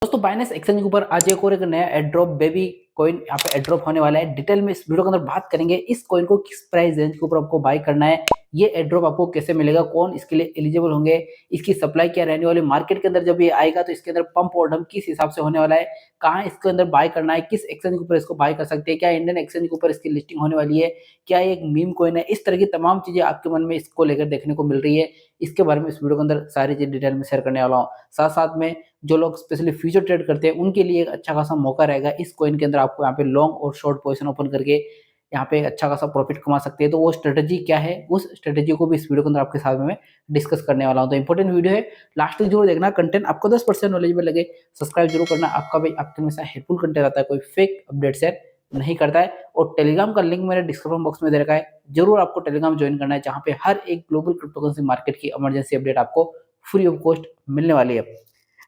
दोस्तों Binance exchange के ऊपर आज एक और एक नया एड्रॉप बेबी कॉइन यहाँ पे एड्रॉप होने वाला है। डिटेल में इस वीडियो के अंदर बात करेंगे इस कॉइन को किस प्राइस रेंज के ऊपर आपको बाय करना है, ये एड्रॉप आपको कैसे मिलेगा, कौन इसके लिए एलिजिबल होंगे, इसकी सप्लाई क्या रहने वाली, मार्केट के अंदर जब ये आएगा तो इसके अंदर पंप और डंप किस हिसाब से होने वाला है, कहाँ इसके अंदर बाय करना है, किस एक्सचेंज के ऊपर इसको बाय कर सकते हैं, क्या इंडियन एक्सचेंज के ऊपर इसकी लिस्टिंग होने वाली है, क्या ये एक मीम कॉइन है। इस तरह की तमाम चीजें आपके मन में इसको लेकर देखने को मिल रही है। इसके बारे में इस वीडियो के अंदर सारी चीज डिटेल में शेयर करने वाला हूँ। साथ साथ में जो लोग स्पेशली फ्यूचर ट्रेड करते हैं उनके लिए एक अच्छा खासा मौका रहेगा। इस कॉइन के अंदर आपको यहाँ पे लॉन्ग और शॉर्ट पोजीशन ओपन करके यहाँ पे अच्छा खासा प्रॉफिट कमा सकते हैं। तो वो स्ट्रेटेजी क्या है, उस स्ट्रेटेजी को भी इस वीडियो के अंदर आपके साथ में मैं डिस्कस करने वाला हूँ। तो इंपॉर्टेंट वीडियो है, लास्ट तक जरूर देखना। कंटेंट आपको 10% नॉलेजेबल लगे सब्सक्राइब जरूर करना। आपका भाई आपके हमेशा हेल्पफुल कंटेंट आता है, कोई फेक अपडेट शेयर नहीं करता है। और टेलीग्राम का लिंक मैंने डिस्क्रिप्शन बॉक्स में दे रखा है, जरूर आपको टेलीग्राम ज्वाइन करना है, जहाँ पे हर एक ग्लोबल क्रिप्टोकरेंसी मार्केट की इमरजेंसी अपडेट आपको फ्री ऑफ कॉस्ट मिलने वाली है।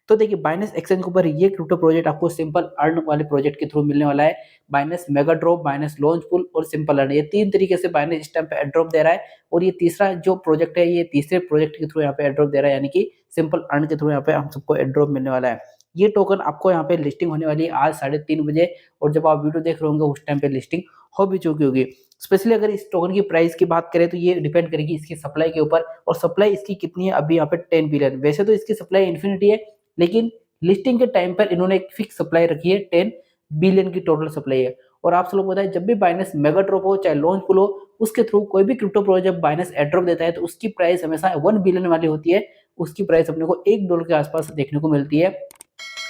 तो देखिए बाइनेंस एक्सचेंज के ऊपर ये क्रिप्टो प्रोजेक्ट आपको सिंपल अर्न वाले प्रोजेक्ट के थ्रू मिलने वाला है। Binance mega drop, Binance launch pool और सिंपल अर्न, ये तीन तरीके से बाइनेंस इस टाइम पे एड्रॉप दे रहा है। और ये तीसरा जो प्रोजेक्ट है, ये तीसरे प्रोजेक्ट के थ्रू यहाँ पे एड्रॉप दे रहा है, यानी कि सिंपल अर्न के थ्रू यहाँ पे हम सबको एड्रॉप मिलने वाला है। ये टोकन आपको यहाँ पे लिस्टिंग होने वाली है आज 3:30 बजे, और जब आप वीडियो देख रहे होंगे उस टाइम पे लिस्टिंग हो भी चुकी होगी। स्पेशली अगर इस टोकन की प्राइस की बात करें तो ये डिपेंड करेगी इसकी सप्लाई के ऊपर, और सप्लाई इसकी कितनी है अभी यहाँ पे 10 बिलियन। वैसे तो इसकी सप्लाई इन्फिनिटी है, लेकिन लिस्टिंग के टाइम पर इन्होंने एक फिक्स सप्लाई रखी है, 10 बिलियन की टोटल सप्लाई है। और आप सब लोग बताएं, जब भी बाइनेंस मेगा ड्रॉप हो चाहे लॉन्च पुल हो, उसके थ्रू कोई भी क्रिप्टो प्रोजेक्ट जब बाइनेंस एड्रॉप देता है तो उसकी प्राइस हमेशा 1 बिलियन वाली होती है। उसकी प्राइस अपने को $1 के आसपास देखने को मिलती है।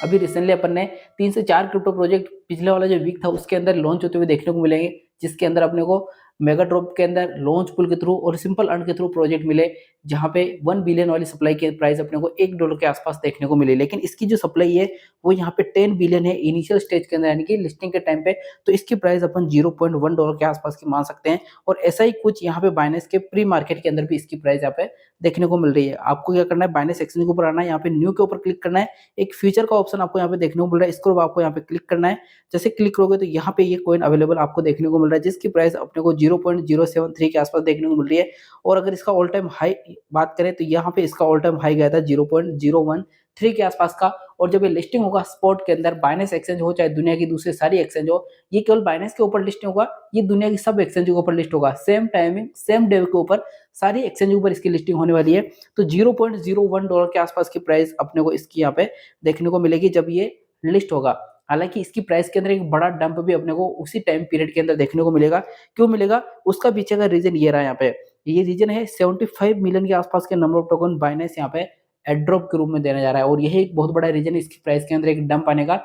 अभी रिसेंटली अपन ने 3 से 4 क्रिप्टो प्रोजेक्ट पिछले वाला जो वीक था उसके अंदर लॉन्च होते हुए देखने को मिलेंगे, जिसके अंदर अपने को मेगा ड्रॉप के अंदर लॉन्च पुल के थ्रू और सिंपल अर्न के थ्रू प्रोजेक्ट मिले, जहां पे 1 बिलियन वाली सप्लाई की प्राइस अपने को $1 के आसपास देखने को मिली। लेकिन इसकी जो सप्लाई है वो यहाँ पे 10 बिलियन है इनिशियल स्टेज के अंदर, यानी कि लिस्टिंग के टाइम पे। तो इसकी प्राइस अपन $0.1 के आसपास की मान सकते हैं। और ऐसा ही कुछ यहाँ पे बाइनेंस के प्री मार्केट के अंदर भी इसकी प्राइस यहाँ पे देखने को मिल रही है। आपको क्या करना है, बाइनेंस एक्सचेंज के ऊपर आना है, यहाँ पे न्यू के ऊपर क्लिक करना है, एक फ्यूचर का ऑप्शन आपको यहाँ पे देखने को मिल रहा है, इसको आपको यहाँ पे क्लिक करना है। जैसे क्लिक करोगे तो यहाँ पे ये कॉइन अवेलेबल आपको देखने को मिल रहा है, जिसकी प्राइस अपने को 0.073 के आसपास देखने को मिल रही है। और अगर इसका ऑल टाइम हाई बात करें तो यहाँ पे इसका ऑल टाइम हाई गया था 0.013 के आसपास का। और जब ये लिस्टिंग होगा स्पॉट के अंदर, बाइनेंस एक्सचेंज हो चाहे दुनिया की दूसरी सारी एक्सचेंज हो, ये केवल बाइनेंस के ऊपर लिस्टिंग होगा, ये दुनिया की सब एक्सचेंज के ऊपर लिस्ट होगा। सेम टाइमिंग सेम डे के ऊपर सारी एक्सचेंज के ऊपर इसकी लिस्टिंग होने वाली है। तो $0.01 के आसपास की प्राइस अपने को इसकी यहाँ पे देखने को मिलेगी जब ये लिस्ट होगा। हालांकि इसकी प्राइस के अंदर एक बड़ा डंप भी अपने को उसी टाइम पीरियड के अंदर देखने को मिलेगा। क्यों मिलेगा, उसका पीछे का रीजन ये रहा। यहाँ पे ये रीजन है 75 मिलियन के आसपास के नंबर ऑफ टोकन बाइनेंस यहाँ पे एड्रॉप के रूप में देने जा रहा है, और यही एक बहुत बड़ा रीजन है इसकी प्राइस के अंदर एक डंप आने का।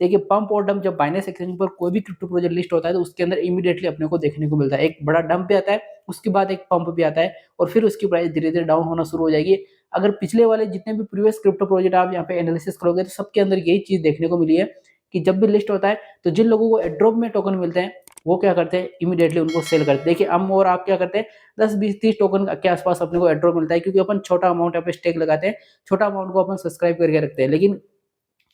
देखिए पंप और डंप, जब बाइनेंस एक्सचेंज पर कोई भी क्रिप्टो प्रोजेक्ट लिस्ट होता है तो उसके अंदर इमीडिएटली अपने को देखने को मिलता है, एक बड़ा डंप भी आता है, उसके बाद एक पंप भी आता है, और फिर उसकी प्राइस धीरे धीरे डाउन होना शुरू हो जाएगी। अगर पिछले वाले जितने भी प्रीवियस क्रिप्टो प्रोजेक्ट आप यहाँ पे एनालिसिस करोगे तो सबके अंदर यही चीज देखने को मिली है कि जब भी लिस्ट होता है तो जिन लोगों को एड्रॉप में टोकन मिलते हैं वो क्या करते हैं, इमीडिएटली उनको सेल करते हैं। देखिए हम और आप क्या करते हैं, 10 20 30 टोकन के आसपास अपने को एड्रॉप मिलता है, क्योंकि अपन छोटा अमाउंट यहाँ पे स्टेक लगाते हैं, छोटा अमाउंट को अपन सब्सक्राइब करके रखते हैं। लेकिन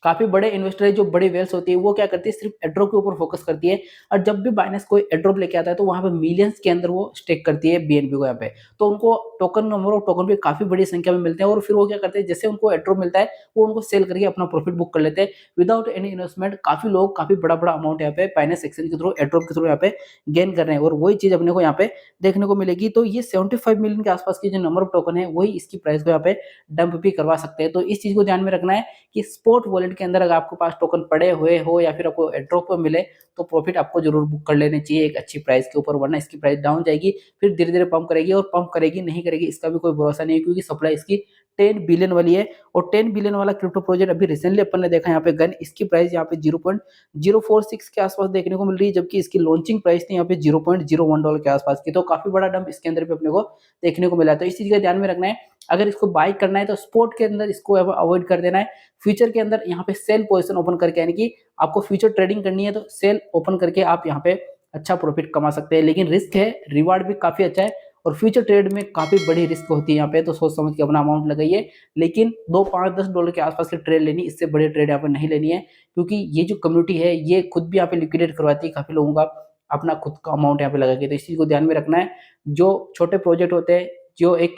काफी बड़े इन्वेस्टर है, जो बड़ी वेल्स होती है, वो क्या करती है, सिर्फ एड्रॉप के ऊपर फोकस करती है। और जब भी बाइनेंस कोई एड्रॉप लेके आता है तो वहां पे मिलियंस के अंदर वो स्टेक करती है बीएनबी को यहाँ पे। तो उनको टोकन, नंबर ऑफ टोकन भी काफी बड़ी संख्या में मिलते हैं, और फिर वो क्या करते हैं, जैसे उनको एड्रॉप मिलता है वो उनको सेल करके अपना प्रॉफिट बुक कर लेते हैं विदाउट एनी इन्वेस्टमेंट। काफी लोग काफी बड़ा बड़ा अमाउंट यहाँ पे बाइनेंस एक्सचेंज के थ्रू, एड्रॉप के थ्रू यहाँ पे गेन कर रहे हैं, और वही चीज अपने को यहाँ पे देखने को मिलेगी। तो ये 75 मिलियन के आसपास की जो नंबर ऑफ टोकन है वही इसकी प्राइस को यहाँ पे डंप भी करवा सकते हैं। तो इस चीज को ध्यान में रखना है कि स्पॉट वॉलेट के अंदर अगर आपको पास टोकन पड़े हुए हो या फिर आपको एड्रॉप पे मिले तो प्रॉफिट आपको जरूर बुक कर लेने चाहिए एक अच्छी प्राइस के ऊपर, वरना इसकी प्राइस डाउन जाएगी, फिर धीरे धीरे पंप करेगी, और पंप करेगी नहीं करेगी इसका भी कोई भरोसा नहीं है, क्योंकि सप्लाई इसकी 10 बिलियन वाली है। और 10 बिलियन वाला क्रिप्टो प्रोजेक्ट अभी रिसेंटली अपन ने देखा यहाँ पे गन, इसकी प्राइस यहाँ पे 0.046 के आसपास देखने को मिल रही है, जबकि इसकी लॉन्चिंग प्राइस थी यहाँ पे $0.01 के आसपास की। तो काफी बड़ा डंप इसके अंदर भी अपने को देखने को मिला। तो इस चीज का ध्यान में रखना है, अगर इसको बाय करना है तो स्पॉट के अंदर इसको अवॉइड कर देना है। फ्यूचर के अंदर यहाँ पे सेल पोजीशन ओपन करके, यानी कि आपको फ्यूचर ट्रेडिंग करनी है तो सेल ओपन करके आप यहाँ पे अच्छा प्रॉफिट कमा सकते हैं। लेकिन रिस्क है, रिवार्ड भी काफी अच्छा है, और फ्यूचर ट्रेड में काफी बड़ी रिस्क होती है यहाँ पे, तो सोच समझ के अपना अमाउंट लगाइए। लेकिन 2 5 10 डॉलर के आसपास की ट्रेड लेनी, इससे बड़े ट्रेड यहाँ पे नहीं लेनी है, क्योंकि ये जो कम्युनिटी है ये खुद भी यहाँ पे लिक्विडेट करवाती है काफी लोगों का अपना खुद का अमाउंट यहाँ पे लगा के। तो इस चीज को ध्यान में रखना है। जो छोटे प्रोजेक्ट होते हैं, जो एक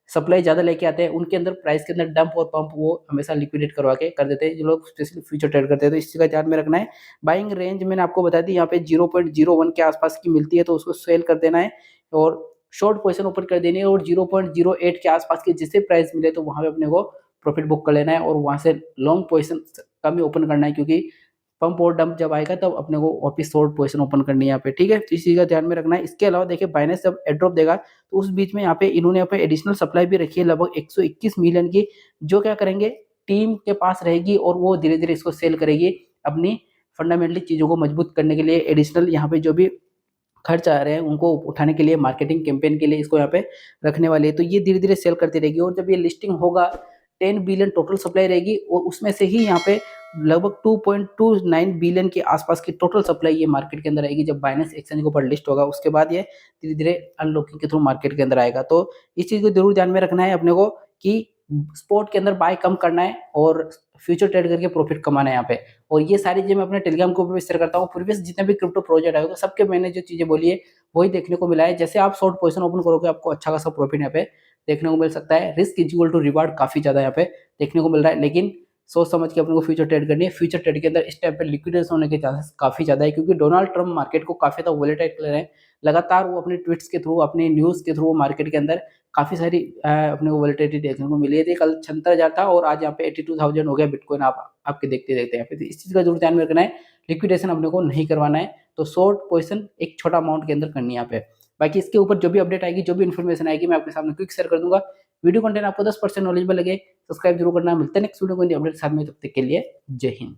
सप्लाई ज़्यादा लेके आते हैं उनके अंदर प्राइस के अंदर डंप और पंप वो हमेशा लिक्विडेट करवा के कर देते हैं, जो लोग स्पेशली फ्यूचर ट्रेड करते हैं। तो इस चीज़ का ध्यान में रखना है। बाइंग रेंज मैंने आपको बता दी, यहाँ पे 0.01 के आसपास की मिलती है तो उसको सेल कर देना है और शॉर्ट पोजीशन ओपन कर देनी है और 0.08 के आसपास की जिससे प्राइस मिले तो वहाँ पे अपने को प्रॉफिट बुक कर लेना है और वहाँ से लॉन्ग पोजीशन कम ही ओपन करना है, क्योंकि पंप और डंप जब आएगा तब अपने को वापिस शॉर्ट पोजीशन ओपन करनी है यहाँ पे, ठीक है? तो इस चीज़ का ध्यान में रखना है। इसके अलावा देखिए बाइनेंस जब एयरड्रॉप देगा तो उस बीच में यहाँ पे इन्होंने यहाँ पे एडिशनल सप्लाई भी रखी है लगभग 121 मिलियन की, जो क्या करेंगे टीम के पास रहेगी और वो धीरे-धीरे इसको सेल करेगी अपनी फंडामेंटली चीज़ों को मजबूत करने के लिए। एडिशनल यहाँ पे जो भी खर्च आ रहे हैं उनको उठाने के लिए, मार्केटिंग कैंपेन के लिए इसको यहाँ पे रखने वाली है। तो ये धीरे-धीरे सेल करती रहेगी और जब ये लिस्टिंग होगा 10 बिलियन टोटल सप्लाई रहेगी और उसमें से ही यहाँ पे लगभग 2.29 बिलियन के आसपास की टोटल सप्लाई ये मार्केट के अंदर आएगी जब बाइनेंस एक्सचेंज के ऊपर लिस्ट होगा। उसके बाद ये धीरे-धीरे अनलॉकिंग के थ्रू मार्केट के अंदर आएगा। तो इस चीज़ को ज़रूर ध्यान में रखना है अपने को कि स्पॉट के अंदर बाय कम करना है और फ्यूचर ट्रेड करके प्रॉफिट कमाना है यहाँ पे। और ये सारी चीज़ें मैं अपने टेलीग्राम ग्रुप पे शेयर करता हूँ। प्रीवियस जितने भी क्रिप्टो प्रोजेक्ट आए होंगे सबके मैंने जो चीज़ें बोली है वही देखने को मिला है। जैसे आप शॉर्ट पोजीशन ओपन करोगे आपको अच्छा खासा प्रॉफिट यहाँ पे देखने को मिल सकता है। Risk is equal to reward काफ़ी ज़्यादा यहाँ पे देखने को मिल रहा है, लेकिन सोच समझ के अपने को फ्यूचर ट्रेड करनी है। फ्यूचर ट्रेड के अंदर इस टाइम पे लिक्विडेशन होने के चांसेस काफ़ी ज़्यादा है, क्योंकि डोनाल्ड ट्रम्प मार्केट को काफ़ी ज़्यादा वोलेटाइल कर रहे हैं। लगातार वो अपने ट्वीट्स के थ्रू, अपने न्यूज़ के थ्रू मार्केट के अंदर काफ़ी सारी अपने को वोलेटिलिटी देखने को मिली थी। कल 76,000 था और आज यहाँ पे 82,000 हो गया बिटकॉइन आप आपके देखते-देखते यहाँ पे। तो इस चीज़ का ज़रूर ध्यान में रखना है, लिक्विडेशन अपने को नहीं करवाना है, तो शॉर्ट पोज़ीशन एक छोटा अमाउंट के अंदर करनी है यहाँ पे। बाकी इसके ऊपर जो भी अपडेट आएगी, जो भी इन्फॉर्मेशन आएगी मैं आपके सामने क्विक शेयर कर दूँगा। वीडियो कंटेंट आपको 10% नॉलेजेबल लगे, सब्सक्राइब जरूर करना। मिलते हैं नेक्स्ट वीडियो को नई अपडेट के साथ में, तब तक के लिए जय हिंद।